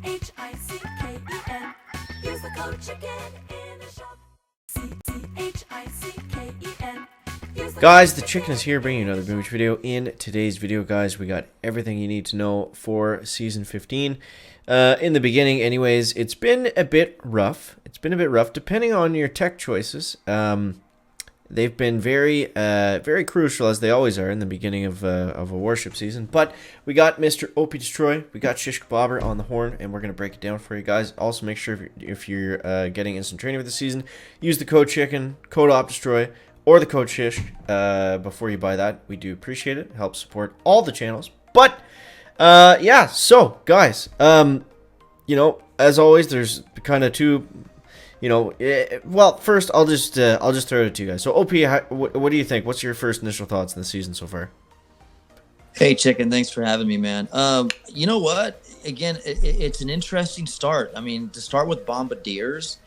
CHICKEN. Use the code CHICKEN in the shop. CHICKEN. Guys, the chicken is here bringing you another Beach video. In today's video, guys, we got everything you need to know for Season 15. In the beginning, anyways, it's been a bit rough. Depending on your tech choices. They've been very crucial, as they always are in the beginning of a warship season. But we got Mr. OP Destroy, we got Shish Bobber on the horn, and we're going to break it down for you guys. Also, make sure if you're getting instant training for the season, use the code CHICKEN, code OP Destroy, or the code Shish before you buy that. We do appreciate it. It helps support all the channels. But, yeah, so, guys, you know, as always, there's kind of two... well, first I'll just throw it to you guys. So, OP, what do you think? What's your first initial thoughts in the season so far? Hey, Chicken, thanks for having me, man. You know what? Again, it's an interesting start. I mean, to start with Bombardiers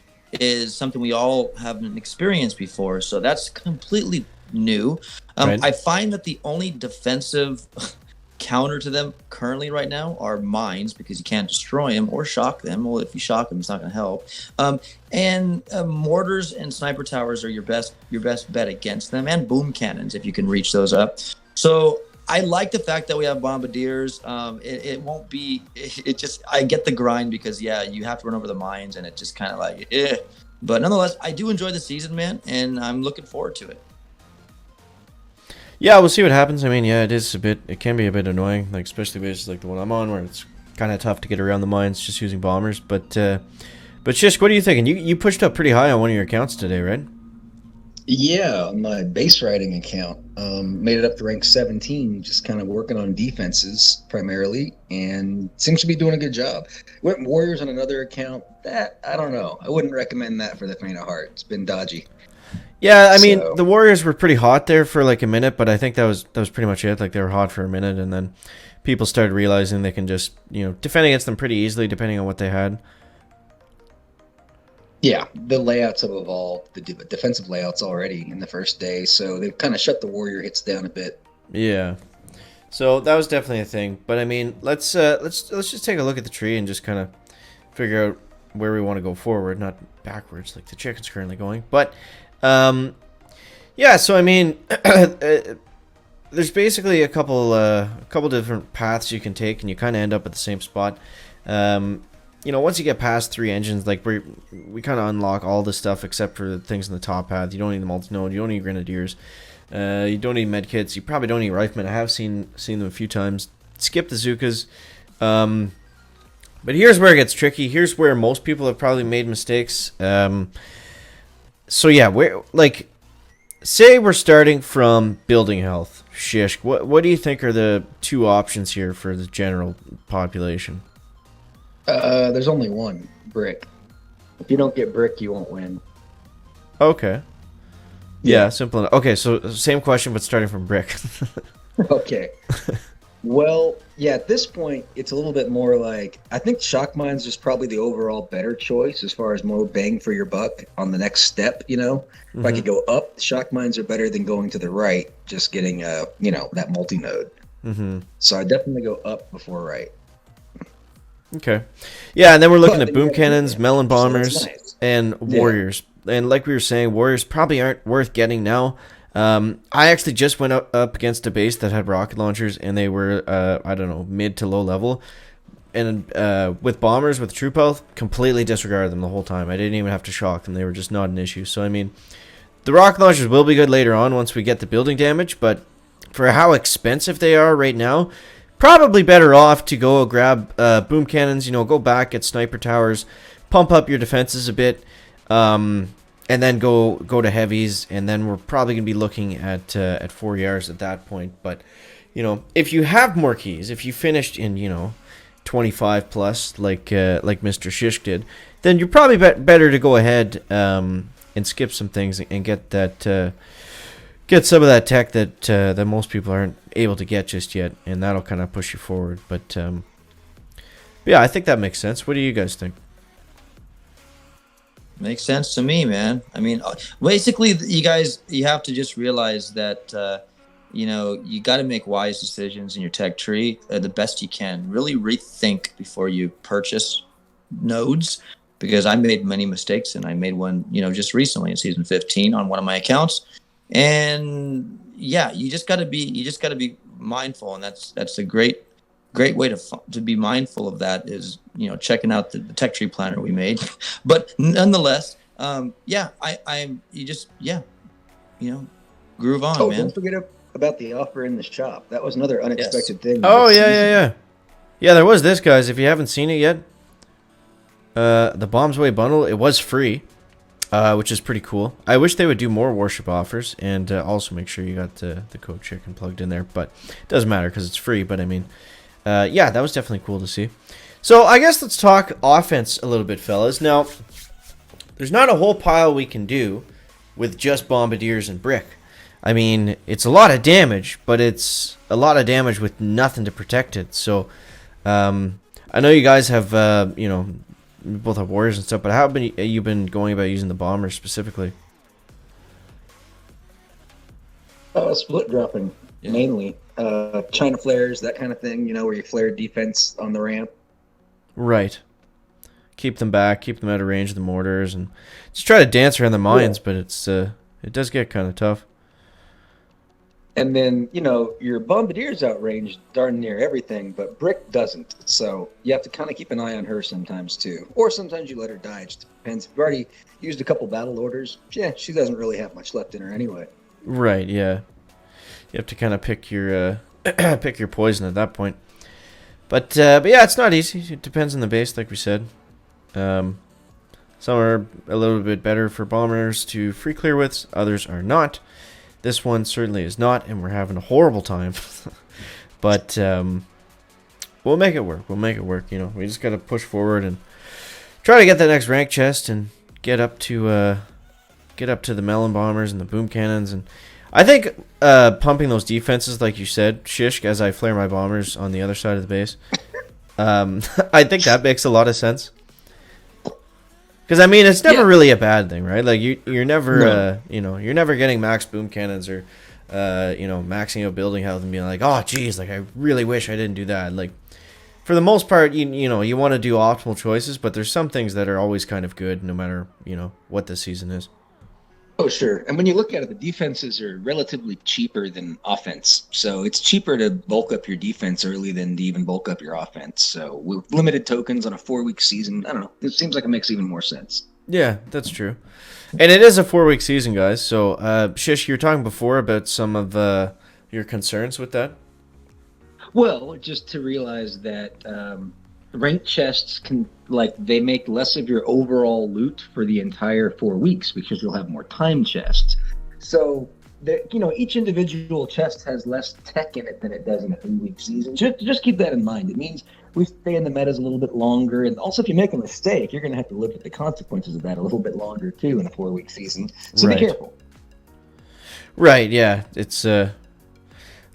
is something we all haven't experienced before, so that's completely new. Right. I find that the only defensive counter to them currently right now are mines, because you can't destroy them or shock them. Well, if you shock them, it's not going to help. And mortars and sniper towers are your best bet against them, and boom cannons if you can reach those up. So I like the fact that we have Bombardiers. It won't be. It just, I get the grind because yeah, you have to run over the mines, and it just kind of like But nonetheless, I do enjoy the season, man, and I'm looking forward to it. Yeah, we'll see what happens. I mean, yeah, it can be a bit annoying, like especially bases like the one I'm on, where it's kind of tough to get around the mines just using bombers. But Shish, what are you thinking? You pushed up pretty high on one of your accounts today, right? Yeah, on my base riding account, made it up to rank 17, just kind of working on defenses primarily, and seems to be doing a good job. Went Warriors on another account. That, I don't know. I wouldn't recommend that for the faint of heart. It's been dodgy. Yeah, I mean, the Warriors were pretty hot there for like a minute, but I think that was pretty much it. Like, they were hot for a minute, and then people started realizing they can just, defend against them pretty easily depending on what they had. Yeah, the layouts have evolved, the defensive layouts already in the first day, so they've kind of shut the warrior hits down a bit. Yeah, so that was definitely a thing. But I mean, let's just take a look at the tree and just kind of figure out where we want to go forward, not backwards like the chicken's currently going. But yeah, so I mean, there's basically a couple different paths you can take, and you kind of end up at the same spot. Once you get past 3 engines, like we kind of unlock all the stuff except for the things in the top path. You don't need the multi-node, you don't need grenadiers, you don't need medkits, you probably don't need riflemen. I have seen them a few times. Skip the Zukas. But here's where it gets tricky. Here's where most people have probably made mistakes. So yeah, say we're starting from building health. Shish, what do you think are the 2 options here for the general population? There's only one, brick. If you don't get brick, you won't win. Okay. Yeah, simple enough. Okay, so same question, but starting from brick. Okay. Well, yeah, at this point, it's a little bit more like, I think shock mines is probably the overall better choice as far as more bang for your buck on the next step, If I could go up, shock mines are better than going to the right, just getting, that multi-node. So I definitely go up before right. Okay. Yeah, and then we're looking at boom cannons, melon bombers, so nice. And warriors. Yeah. And like we were saying, warriors probably aren't worth getting now. I actually just went up against a base that had rocket launchers, and they were, I don't know, mid to low level. And with bombers, with troop health, completely disregarded them the whole time. I didn't even have to shock them. They were just not an issue. So, I mean, the rocket launchers will be good later on once we get the building damage, but for how expensive they are right now, probably better off to go grab boom cannons, go back, get sniper towers, pump up your defenses a bit, and then go to heavies, and then we're probably going to be looking at 4 yards at that point. But, if you have more keys, if you finished in, 25 plus like Mr. Shish did, then you're probably better to go ahead and skip some things and get that... Get some of that tech that most people aren't able to get just yet, and that'll kind of push you forward. But yeah, I think that makes sense. What do you guys think? Makes sense to me, man. I mean, basically, you have to just realize that you got to make wise decisions in your tech tree the best you can. Really rethink before you purchase nodes, because I made many mistakes, and I made one, just recently in season 15 on one of my accounts. And yeah, you just got to be mindful, and that's a great way to be mindful of that is, checking out the tech tree planner we made. But nonetheless, yeah, groove on, Oh, man. don't forget about the offer in the shop. That was another unexpected thing. Oh, this yeah, season. yeah, yeah. Yeah, there was this, guys. If you haven't seen it yet, the Bombs Away bundle, it was free, which is pretty cool. I wish they would do more Warship offers, and also make sure you got the code chicken plugged in there. But it doesn't matter because it's free. But I mean, yeah, that was definitely cool to see. So I guess let's talk offense a little bit, fellas. Now, there's not a whole pile we can do with just Bombardiers and Brick. I mean, it's a lot of damage, but it's a lot of damage with nothing to protect it. So, I know you guys have, you both have Warriors and stuff, but how have you been going about using the Bombers specifically? Split dropping, mainly. China flares, that kind of thing, where you flare defense on the ramp. Right. Keep them back, keep them out of range of the mortars, and just try to dance around the mines, but it does get kind of tough. And then, your Bombardier's outranged darn near everything, but Brick doesn't. So you have to kind of keep an eye on her sometimes, too. Or sometimes you let her die. It just depends. If you've already used a couple battle orders, yeah, she doesn't really have much left in her anyway. Right, yeah. You have to kind of pick your pick your poison at that point. But yeah, it's not easy. It depends on the base, like we said. Some are a little bit better for bombers to free clear with. Others are not. This one certainly is not, and we're having a horrible time. But we'll make it work. We'll make it work. We just got to push forward and try to get that next rank chest and get up to the melon bombers and the boom cannons. And I think pumping those defenses, like you said, Shishk, as I flare my bombers on the other side of the base, I think that makes a lot of sense. Because I mean, it's never really a bad thing, right? Like you're never, you're never getting max boom cannons or, maxing out building health and being like, oh, geez, like I really wish I didn't do that. Like, for the most part, you want to do optimal choices, but there's some things that are always kind of good, no matter what the season is. Oh, sure. And when you look at it, the defenses are relatively cheaper than offense. So it's cheaper to bulk up your defense early than to even bulk up your offense. So with limited tokens on a 4-week season, I don't know. It seems like it makes even more sense. Yeah, that's true. And it is a 4-week season, guys. So, Shish, you were talking before about some of your concerns with that. Well, just to realize that ranked chests they make less of your overall loot for the entire 4 weeks because you'll have more time chests. So, each individual chest has less tech in it than it does in a 3-week season. Just keep that in mind. It means we stay in the metas a little bit longer, and also if you make a mistake, you're going to have to live with the consequences of that a little bit longer too in a 4-week season. So Right. Be careful. Right, yeah. It's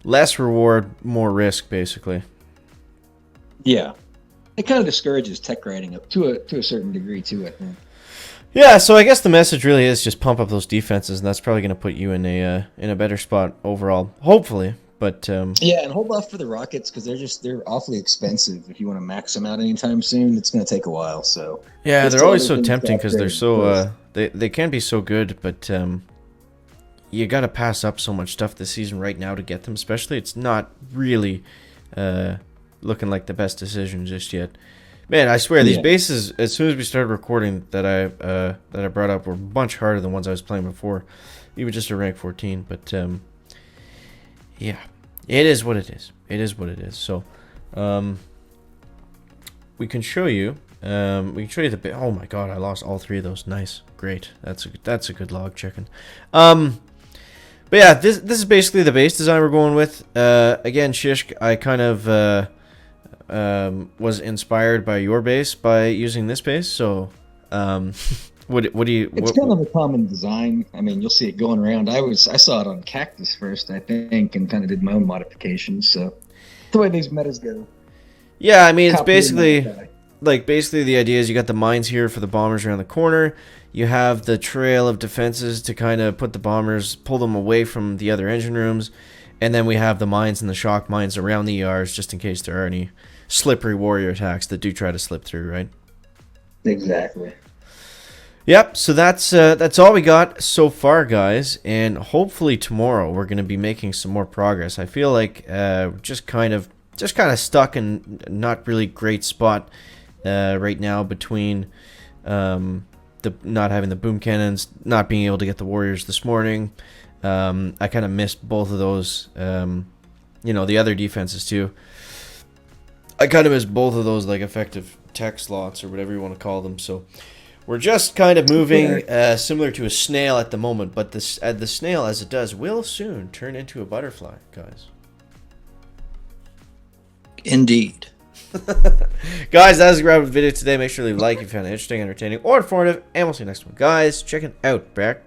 less reward, more risk, basically. Yeah. It kind of discourages tech writing up to a certain degree too, I think. Yeah, so I guess the message really is just pump up those defenses, and that's probably going to put you in a better spot overall, hopefully. But yeah, and hold off for the rockets because they're awfully expensive. If you want to max them out anytime soon, it's going to take a while. So yeah, they're always so everything's tempting because they're so upgraded. they can be so good, but you got to pass up so much stuff this season right now to get them. Especially, it's not really looking like the best decision just yet. Man, I swear these bases, as soon as we started recording, that I brought up were a bunch harder than ones I was playing before, even just a rank 14. But yeah, it is what it is. It is what it is. So we can show you. We can show you the. Oh my god, I lost all 3 of those. Nice, great. That's a good log chicken. But yeah, this is basically the base design we're going with. Again, Shishk, I kind of was inspired by your base by using this base. So, what do you? It's kind of a common design. I mean, you'll see it going around. I saw it on Cactus first, I think, and kind of did my own modifications. So, the way these metas go. Yeah, I mean, it's Copy basically and modify. basically the idea is you got the mines here for the bombers around the corner. You have the trail of defenses to kind of put the bombers, pull them away from the other engine rooms, and then we have the mines and the shock mines around the ERs just in case there are any slippery warrior attacks that do try to slip through, right? Exactly. Yep, so that's all we got so far, guys, and hopefully tomorrow we're going to be making some more progress. I feel like just kind of stuck in not really great spot right now between the not having the boom cannons, not being able to get the warriors this morning. I kind of missed both of those. The other defenses too. I kind of missed both of those like effective tech slots or whatever you want to call them. So. We're just kind of moving similar to a snail at the moment, but the snail, as it does, will soon turn into a butterfly, guys. Indeed. Guys, that was a grab of the video today. Make sure to leave a like if you found it interesting, entertaining, or informative, and we'll see you next one. Guys, check it out. Back.